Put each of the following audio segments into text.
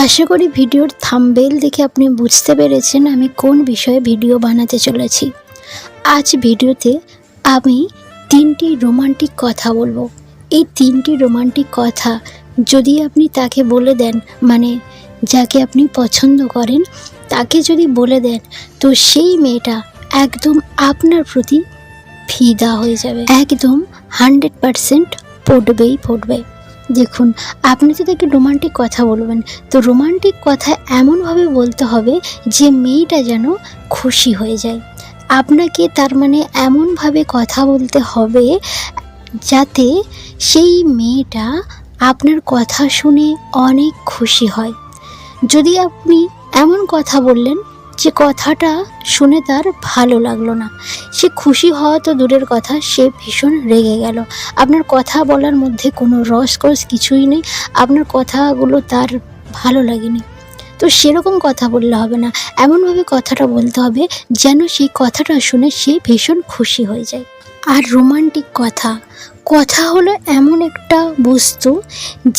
আশা করি ভিডিওর থাম্বনেল দেখে আপনি বুঝতে পেরেছেন আমি কোন বিষয়ে ভিডিও বানাতে চলেছি। আজ ভিডিওতে আমি 3টি রোমান্টিক কথা বলবো। এই 3টি রোমান্টিক কথা যদি আপনি তাকে বলে দেন, মানে যাকে আপনি পছন্দ করেন তাকে যদি বলে দেন, তো সেই মেয়েটা একদম আপনার প্রতি ফিদা হয়ে যাবে, একদম 100% পড়বে। দেখুন, আপনি তো তাকে রোমান্টিক কথা বলবেন, তো রোমান্টিক কথা এমনভাবে বলতে হবে যে মেয়েটা যেন খুশি হয়ে যায়। আপনাকে তার মানে এমনভাবে কথা বলতে হবে যাতে সেই মেয়েটা আপনার কথা শুনে অনেক খুশি হয়। যদি আপনি এমন কথা বললেন যে কথাটা শুনে তার ভালো লাগলো না, সে খুশি হওয়া তো দূরের কথা, সে ভীষণ রেগে গেল, আপনার কথা বলার মধ্যে কোনো রসকস কিছুই নেই, আপনার কথাগুলো তার ভালো লাগেনি, তো সেরকম কথা বললে হবে না। এমনভাবে কথাটা বলতে হবে যেন সেই কথাটা শুনে সে ভীষণ খুশি হয়ে যায়। আর রোমান্টিক কথা হলো এমন একটা বস্তু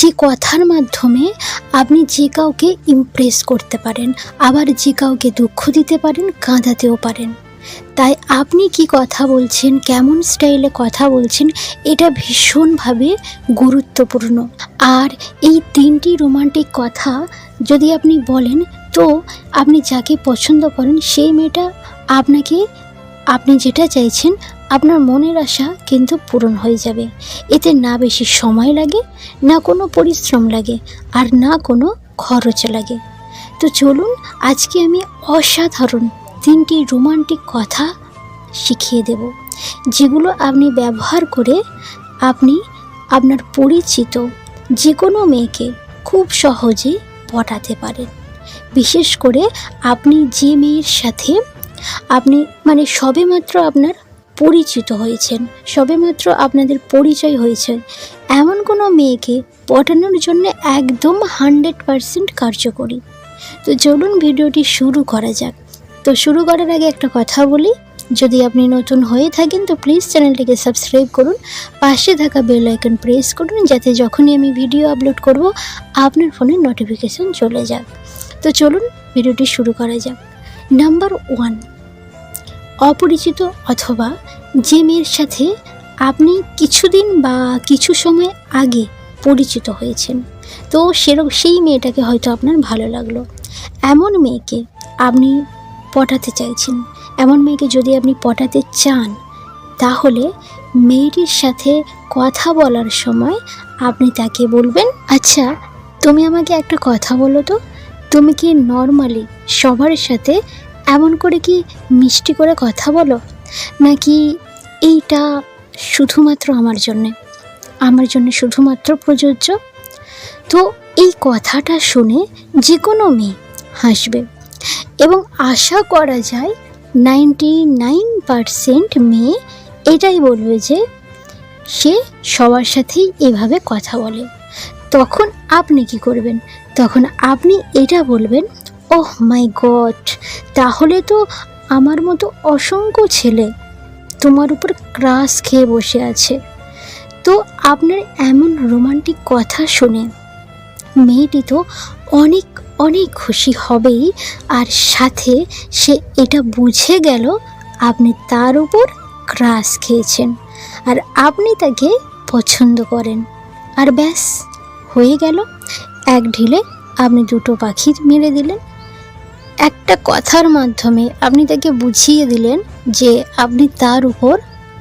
যে কথার মাধ্যমে আপনি যে কাউকে ইমপ্রেস করতে পারেন, আবার যে কাউকে দুঃখ দিতে পারেন, কাঁদাতেও পারেন। তাই আপনি কি কথা বলছেন, কেমন স্টাইলে কথা বলছেন, এটা ভীষণভাবে গুরুত্বপূর্ণ। আর এই 3টি রোমান্টিক কথা যদি আপনি বলেন, তো আপনি যাকে পছন্দ করেন সেই মেয়েটা আপনি যেটা চাইছেন, আপনার মনের আশা কিন্তু পূরণ হয়ে যাবে। এতে না বেশি সময় লাগে, না কোনো পরিশ্রম লাগে, আর না কোনো খরচ লাগে। তো চলুন আজকে আমি অসাধারণ 3টি রোমান্টিক কথা শিখিয়ে দেব, যেগুলো আপনি ব্যবহার করে আপনি আপনার পরিচিত যে কোনো মেয়েকে খুব সহজে পটাতে পারেন। বিশেষ করে আপনি যে মেয়ের সাথে আপনি সবেমাত্র আপনার পরিচিত হয়েছেন, সবেমাত্র আপনাদের পরিচয় হয়েছে, এমন কোনো মেয়েকে পটানোর জন্য একদম 100% কার্যকরী। তো চলুন ভিডিওটি শুরু করা যাক। তো শুরু করার আগে একটা কথা বলি, যদি আপনি নতুন হয়ে থাকেন তো প্লিজ চ্যানেলটিকে সাবস্ক্রাইব করুন, পাশে থাকা বেল আইকন প্রেস করুন, যাতে যখনই আমি ভিডিও আপলোড করব আপনার ফোনে নোটিফিকেশন চলে যাক। তো চলুন ভিডিওটি শুরু করা যাক। নাম্বার 1, অপরিচিত অথবা যে মেয়ের সাথে আপনি কিছুদিন বা কিছু সময় আগে পরিচিত হয়েছেন, তো সেই মেয়েটাকে হয়তো আপনার ভালো লাগলো, এমন মেয়েকে আপনি পটাতে চাইছেন। এমন মেয়েকে যদি আপনি পটাতে চান, তাহলে মেয়েটির সাথে কথা বলার সময় আপনি তাকে বলবেন, আচ্ছা তুমি আমাকে একটা কথা বলো তো, তুমি কি নর্মালি সবার সাথে এমন করে কি মিষ্টি করে কথা বলো, নাকি এইটা শুধুমাত্র আমার জন্যে শুধুমাত্র প্রযোজ্য? তো এই কথাটা শুনে যে কোনো মেয়ে হাসবে, এবং আশা করা যায় 99% মেয়ে এটাই বলবে যে সে সবার সাথেই এভাবে কথা বলে। তখন আপনি কি করবেন? তখন আপনি এটা বলবেন, ওহ মাই গড, তাহলে তো আমার মতো অসংখ্য ছেলে তোমার উপর ক্রাশ খেয়ে বসে আছে। তো আপনার এমন রোমান্টিক কথা শুনে মেয়েটি তো অনেক অনেক খুশি হবেই, আর সাথে সে এটা বুঝে গেল আপনি তার উপর ক্রাশ খেয়েছেন আর আপনি তাকে পছন্দ করেন। আর ব্যাস, হয়ে গেল, এক ঢিলে আপনি 2টো পাখি মেরে দিলেন। একটা কথার মাধ্যমে আপনি তাকে বুঝিয়ে দিলেন যে আপনি তার উপর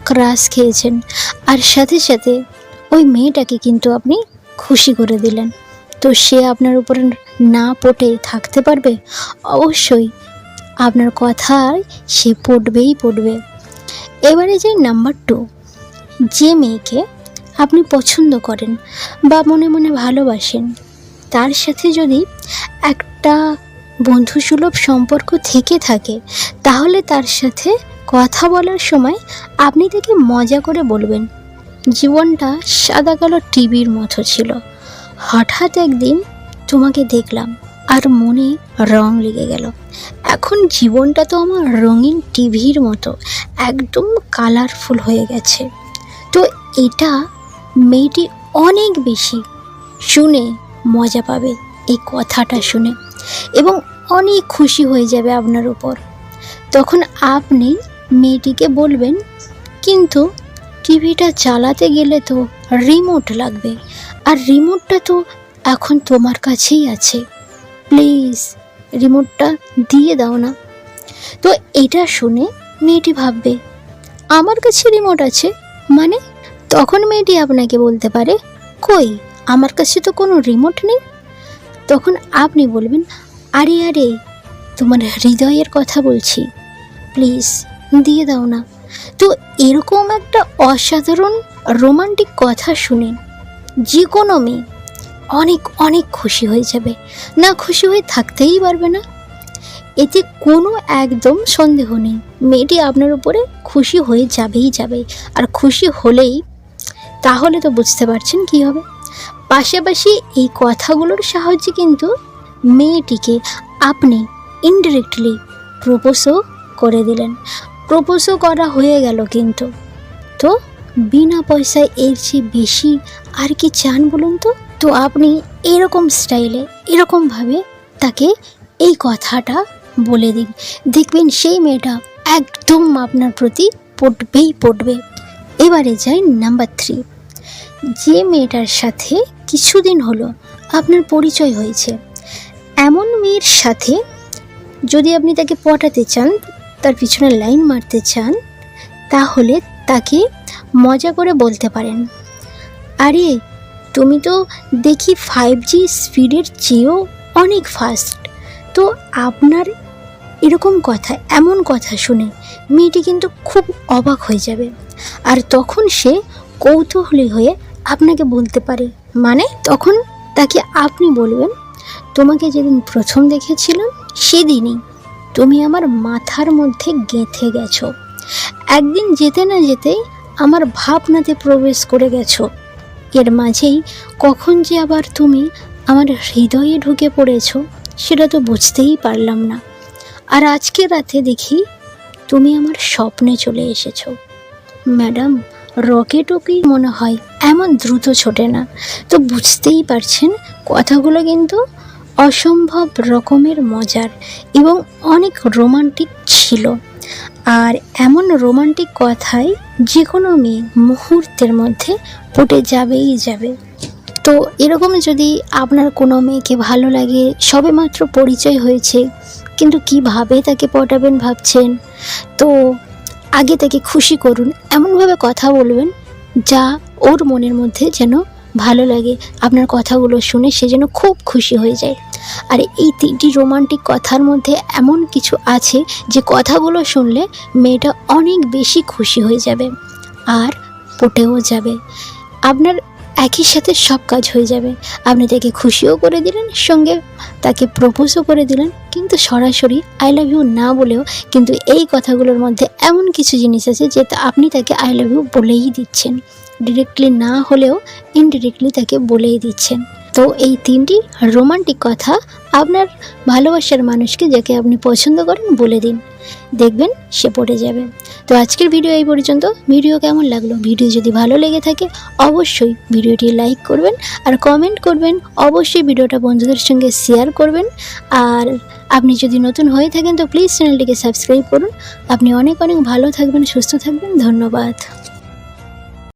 ক্রাশ খেয়েছেন, আর সাথে সাথে ওই মেয়েটাকে কিন্তু আপনি খুশি করে দিলেন। তো সে আপনার উপরে না পটে থাকতে পারবে? অবশ্যই আপনার কথায় সে পড়বে। এবারে যাই নাম্বার 2, যে মেয়েকে আপনি পছন্দ করেন বা মনে মনে ভালোবাসেন, তার সাথে যদি একটা বন্ধুসুলভ সম্পর্ক থেকে থাকে, তাহলে তার সাথে কথা বলার সময় আপনি তাকে মজা করে বলবেন, জীবনটা সাদা কালো টিভির মতো ছিল, হঠাৎ একদিন তোমাকে দেখলাম আর মনে রং লেগে গেল, এখন জীবনটা তো আমার রঙিন টিভির মতো একদম কালারফুল হয়ে গেছে। তো এটা মেয়েটি অনেক বেশি শুনে মজা পাবে এই কথাটা শুনে এবং অনেক খুশি হয়ে যাবে আপনার উপর। তখন আপনি মেয়েটিকে বলবেন, কিন্তু টিভিটা চালাতে গেলে তো রিমোট লাগবে, আর রিমোটটা তো এখন তোমার কাছেই আছে, প্লিজ রিমোটটা দিয়ে দাও না। তো এটা শুনে মেয়েটি ভাববে, আমার কাছে রিমোট আছে মানে? তখন মেয়েটি আপনাকে বলতে পারে, কই, আমার কাছে তো কোনো রিমোট নেই। তখন আপনি বলবেন, আরে আরে, তোমার হৃদয়ের কথা বলছি, প্লিজ দিয়ে দাও না। তো এরকম একটা অসাধারণ রোমান্টিক কথা শুনে যে কোনো মেয়ে অনেক অনেক খুশি হয়ে যাবে, না খুশি হয়ে থাকতেই পারবে না। এতে কোনো একদম সন্দেহ নেই, মেয়েটি আপনার উপরে খুশি হয়ে যাবেই যাবে। আর খুশি হলেই তাহলে তো বুঝতে পারছেন কী হবে। পাশাপাশি এই কথাগুলোর সাহায্যে কিন্তু মেয়েটিকে আপনি ইনডিরেক্টলি প্রপোজও করে দিলেন। প্রপোজও করা হয়ে গেল কিন্তু। তো বিনা পয়সায় এর চেয়ে বেশি আর কি চান বলুন তো? তো আপনি এরকম স্টাইলে এরকমভাবে তাকে এই কথাটা বলে দিন, দেখবেন সেই মেয়েটা একদম আপনার প্রতি পড়বেই পড়বে। এবারে যাই নাম্বার 3। যে মেয়েটার সাথে কিছুদিন হলো আপনার পরিচয় হয়েছে, এমন মেয়ের সাথে যদি আপনি তাকে পটাতে চান, তার পিছনে লাইন মারতে চান, তাহলে তাকে মজা করে বলতে পারেন, আরে তুমি তো দেখি 5G স্পিডের চেয়েও অনেক ফাস্ট। তো আপনার এরকম কথা, এমন কথা শুনে মেয়েটি কিন্তু খুব অবাক হয়ে যাবে। আর তখন সে কৌতূহলী হয়ে আপনাকে বলতে পারে, মানে তখন তাকে আপনি বলবেন, তোমাকে যেদিন প্রথম দেখেছিলাম সেদিনই তুমি আমার মাথার মধ্যে গেঁথে গেছো। একদিন যেতে না যেতেই আমার ভাবনাতে প্রবেশ করে গেছো। এর মাঝেই কখন যে আবার তুমি আমার হৃদয়ে ঢুকে পড়েছো সেটা তো বুঝতেই পারলাম না। আর আজকে রাতে দেখি তুমি আমার স্বপ্নে চলে এসেছো। ম্যাডাম, রকেটও কি মনে হয় এমন দ্রুত ছোটে না? তো বুঝতেই পারছেন কথাগুলো কিন্তু অসম্ভব রকমের মজার এবং অনেক রোমান্টিক ছিল। আর এমন রোমান্টিক কথায় যে কোনো মেয়ে মুহূর্তের মধ্যে পটে যাবেই যাবে। তো এরকম যদি আপনার কোনো মেয়েকে ভালো লাগে, সবেমাত্র পরিচয় হয়েছে, কিন্তু কিভাবে তাকে পটাবেন ভাবছেন, তো আগে তাকে খুশি করুন। এমনভাবে কথা বলবেন যা ওর মনের মধ্যে যেন ভালো লাগে, আপনার কথাগুলো শুনে সে যেন খুব খুশি হয়ে যায়। আর এই 3টি রোমান্টিক কথার মধ্যে এমন কিছু আছে যে কথাগুলো শুনলে মেয়েটা অনেক বেশি খুশি হয়ে যাবে আর পটেও যাবে। আপনার একই সাথে সব কাজ হয়ে যাবে। আপনি তাকে খুশিও করে দিলেন, সঙ্গে তাকে প্রপোজও করে দিলেন, কিন্তু সরাসরি আই লাভ ইউ না বলেও কিন্তু এই কথাগুলোর মধ্যে এমন কিছু জিনিস আছে যে আপনি তাকে আই লাভ ইউ বলেই দিচ্ছেন, ডিরেক্টলি না হলেও ইনডিরেক্টলি তাকে বলেই দিচ্ছেন। তো এই 3টি রোমান্টিক কথা আপনার ভালোবাসার মানুষকে, যাকে আপনি পছন্দ করেন, বলে দিন, দেখবেন সে পড়ে যাবে। তো আজকের ভিডিও এই পর্যন্ত। ভিডিও কেমন লাগলো? ভিডিও যদি ভালো লেগে থাকে অবশ্যই ভিডিওটি লাইক করবেন আর কমেন্ট করবেন। অবশ্যই ভিডিওটা বন্ধুদের সঙ্গে শেয়ার করবেন। আর আপনি যদি নতুন হয়ে থাকেন তো প্লিজ চ্যানেলটিকে সাবস্ক্রাইব করুন। আপনি অনেক অনেক ভালো থাকবেন, সুস্থ থাকবেন। ধন্যবাদ।